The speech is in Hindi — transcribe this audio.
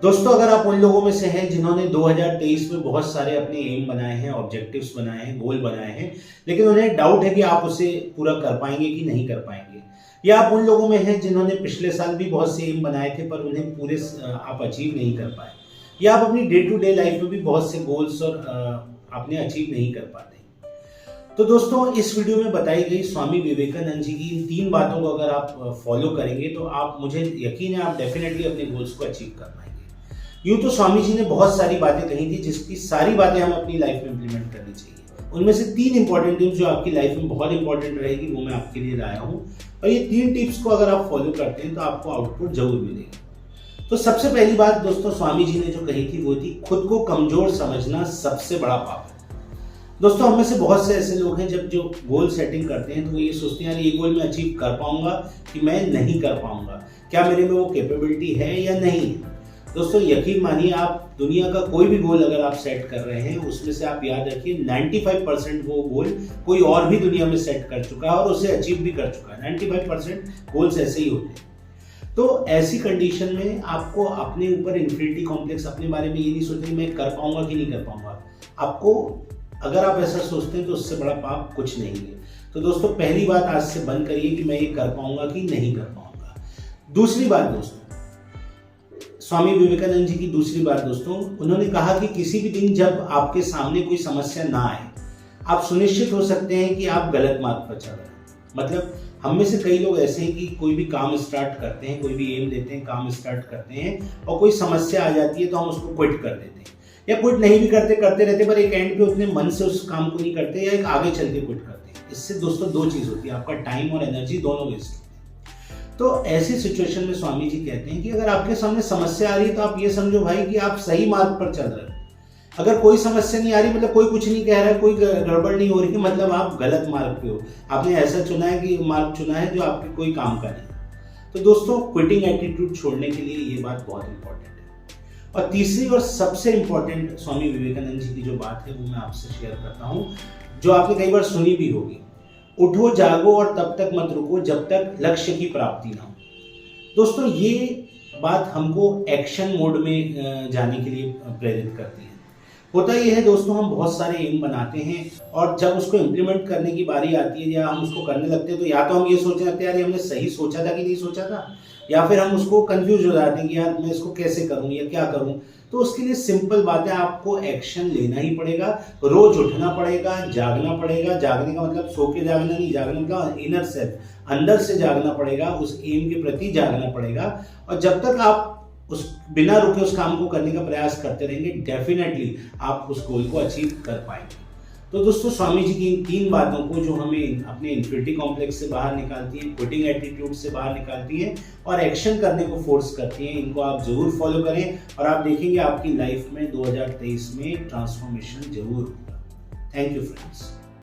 दोस्तों, अगर आप उन लोगों में से हैं जिन्होंने 2023 में बहुत सारे अपने एम बनाए हैं, ऑब्जेक्टिव्स बनाए हैं, गोल बनाए हैं, लेकिन उन्हें डाउट है कि आप उसे पूरा कर पाएंगे कि नहीं कर पाएंगे, या आप उन लोगों में हैं जिन्होंने पिछले साल भी बहुत से एम बनाए थे पर उन्हें पूरे आप अचीव नहीं कर पाए, या आप अपनी डे टू डे लाइफ में भी बहुत से गोल्स और आपने अचीव नहीं कर पाते। तो दोस्तों, इस वीडियो में बताई गई स्वामी विवेकानंद जी की इन 3 बातों को अगर आप फॉलो करेंगे तो आप, मुझे यकीन है, आप डेफिनेटली अपने गोल्स को अचीव कर पाएंगे। यूं तो स्वामी जी ने बहुत सारी बातें कही थी जिसकी सारी बातें हमें अपनी लाइफ में इंप्लीमेंट करनी चाहिए। उनमें से 3 इंपॉर्टेंट टिप्स जो आपकी लाइफ में बहुत इंपॉर्टेंट रहेगी वो मैं आपके लिए लाया हूँ, और ये 3 टिप्स को अगर आप फॉलो करते हैं तो आपको आउटपुट जरूर मिलेगा। तो सबसे पहली बात दोस्तों स्वामी जी ने जो कही थी वो थी, खुद को कमजोर समझना सबसे बड़ा पाप है। दोस्तों, हम में से बहुत से ऐसे लोग हैं जब जो गोल सेटिंग करते हैं तो वो ये सोचते हैं यार ये गोल मैं अचीव कर पाऊंगा कि मैं नहीं कर पाऊंगा, क्या मेरे में वो कैपेबिलिटी है या नहीं है। दोस्तों, यकीन मानिए, आप दुनिया का कोई भी गोल अगर आप सेट कर रहे हैं उसमें से आप याद रखिए 95% वो गोल कोई और भी दुनिया में सेट कर चुका है और उसे अचीव भी कर चुका है। 95% गोल्स ऐसे ही होते हैं। तो ऐसी कंडीशन में आपको अपने ऊपर इन्फिनिटी कॉम्प्लेक्स, अपने बारे में ये नहीं सोचना कि मैं कर पाऊंगा कि नहीं कर पाऊंगा। आपको, अगर आप ऐसा सोचते हैं तो उससे बड़ा पाप कुछ नहीं है। तो दोस्तों, पहली बात आज से बंद करिए कि मैं ये कर पाऊंगा कि नहीं कर पाऊंगा। दूसरी बात दोस्तों, स्वामी विवेकानंद जी की दूसरी बात दोस्तों, उन्होंने कहा कि किसी भी दिन जब आपके सामने कोई समस्या ना आए, आप सुनिश्चित हो सकते हैं कि आप गलत मार्ग पर चल रहे हैं। मतलब हम में से कई लोग ऐसे हैं कि कोई भी काम स्टार्ट करते हैं, कोई भी एम लेते हैं, काम स्टार्ट करते हैं और कोई समस्या आ जाती है तो हम उसको क्विट कर देते हैं, या क्विट नहीं भी करते रहते पर एक एंड पे उतने मन से उस काम को नहीं करते, या एक आगे चल के क्विट करते हैं। इससे दोस्तों 2 चीज होती है, आपका टाइम और एनर्जी दोनों वेस्ट होते हैं। तो ऐसी सिचुएशन में स्वामी जी कहते हैं कि अगर आपके सामने समस्या आ रही है तो आप ये समझो भाई कि आप सही मार्ग पर चल रहे हो। अगर कोई समस्या नहीं आ रही, मतलब कोई कुछ नहीं कह रहा है, कोई गड़बड़ नहीं हो रही है, मतलब आप गलत मार्ग पे हो। आपने ऐसा चुना है कि मार्ग चुना है जो आपके कोई काम का नहीं। तो दोस्तों, क्विटिंग एटीट्यूड छोड़ने के लिए ये बात बहुत इंपॉर्टेंट है। और तीसरी और सबसे इंपॉर्टेंट स्वामी विवेकानंद जी की जो बात है वो मैं आपसे शेयर करता हूँ, जो आपने कई बार सुनी भी होगी। उठो, जागो और तब तक मत रुको जब तक लक्ष्य की प्राप्ति ना हो। दोस्तों, ये बात हमको एक्शन मोड में जाने के लिए प्रेरित करती है। होता यह है दोस्तों, हम बहुत सारे एम बनाते हैं और जब उसको इम्प्लीमेंट करने की बारी आती है या हम उसको करने लगते हैं तो या तो हम ये सोचने लगते हैं यार हमने सही सोचा था कि नहीं सोचा था, या फिर हम उसको कंफ्यूज हो जाते हैं कि यार मैं इसको कैसे करूं या क्या करूं। तो उसके लिए सिंपल बात है, आपको एक्शन लेना ही पड़ेगा। रोज उठना पड़ेगा, जागना पड़ेगा। जागने का मतलब सो के जागना नहीं, जागने का इनर सेल्फ, अंदर से जागना पड़ेगा, उस एम के प्रति जागना पड़ेगा। और जब तक आप उस बिना रुके उस काम को करने का प्रयास करते रहेंगे, डेफिनेटली आप उस गोल को अचीव कर पाएंगे। तो दोस्तों, स्वामी जी की इन 3 बातों को जो हमें अपने इन्फिनिटी कॉम्प्लेक्स से बाहर निकालती हैं, क्विटिंग एटीट्यूड से बाहर निकालती हैं और एक्शन करने को फोर्स करती हैं, इनको आप जरूर फॉलो करें और आप देखेंगे आपकी लाइफ में 2023 में ट्रांसफॉर्मेशन जरूर होगा। Thank you friends.